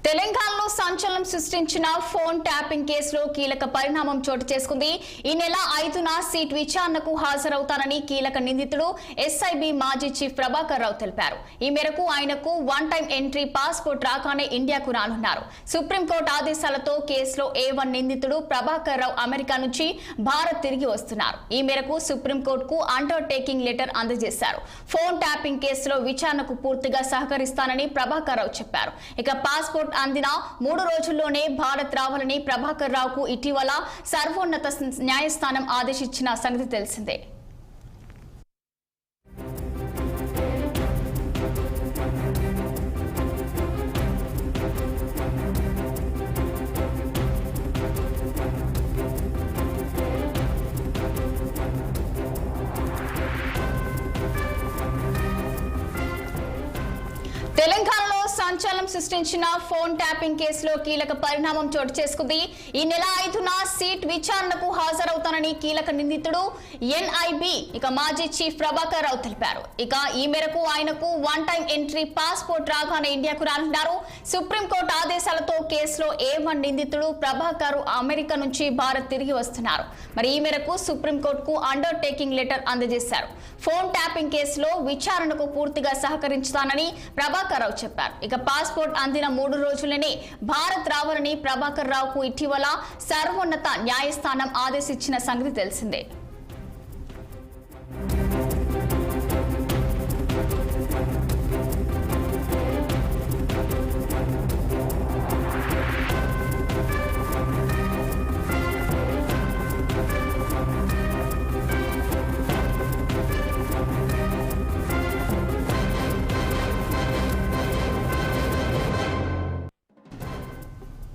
తెలంగాణలో సంచలనం సృష్టించిన ఫోన్ ట్యాపింగ్ కేసులో కీలక పరిణామం చోటు చేసుకుంది. ఈ నెల 5న సీట్ విచారణకు హాజరవుతానని కీలక నిందితుడు ఎస్ఐబి మాజీ చీఫ్ ప్రభాకర్ రావు తెలిపారు. ఈ మేరకు ఆయనకు వన్ టైం ఎంట్రీ పాస్పోర్ట్ రాగానే ఇండియాకు రానున్నారు. సుప్రీంకోర్టు ఆదేశాలతో కేసులో A1 నిందితుడు ప్రభాకర్ రావు అమెరికా నుంచి భారత్ తిరిగి వస్తున్నారు. ఈ మేరకు సుప్రీంకోర్టుకు అండర్ టేకింగ్ లెటర్ అందజేశారు. ఫోన్ ట్యాపింగ్ కేసులో విచారణకు పూర్తిగా సహకరిస్తానని ప్రభాకర్ రావు చెప్పారు. ఇక పాస్పోర్ట్ అందిన 3 రోజుల్లోనే భారత్ రావాలని ప్రభాకర్ రావుకు ఇటీవల సర్వోన్నత న్యాయస్థానం ఆదేశించిన సంగతి తెలిసిందే. తెలంగాణలో సంచలనం సృష్టించిన ఫోన్ ట్యాపింగ్ కేసులో కీలక పరిణామం చోటు చేసుకుంది. ఈ నెల 5న సీట్ విచారణకు హాజరవుతానని కీలక నిందితుడు ఎన్ఐబి మాజీ చీఫ్ ప్రభాకర్ రావు తెలిపారు. ఈ మేరకు ఆయనకు వన్ టైం ఎంట్రీ పాస్పోర్ట్ రాగానే ఇండియాకు రానున్నారు. సుప్రీంకోర్టు ఆదేశాలతో కేసులో A1 నిందితుడు ప్రభాకర్ అమెరికా నుంచి భారత్ తిరిగి వస్తున్నారు. ఈ మేరకు సుప్రీంకోర్టుకు అండర్ టేకింగ్ లెటర్ అందజేశారు. ఫోన్ ట్యాపింగ్ కేసులో విచారణకు పూర్తిగా సహకరించుతానని ప్రభాకర్ రావు చెప్పారు. పాస్పోర్ట్ అందిన 3 రోజులనే భారత్ రావాలని ప్రభాకర్ రావుకు ఇటీవల సర్వోన్నత న్యాయస్థానం ఆదేశించిన సంగతి తెలిసిందే.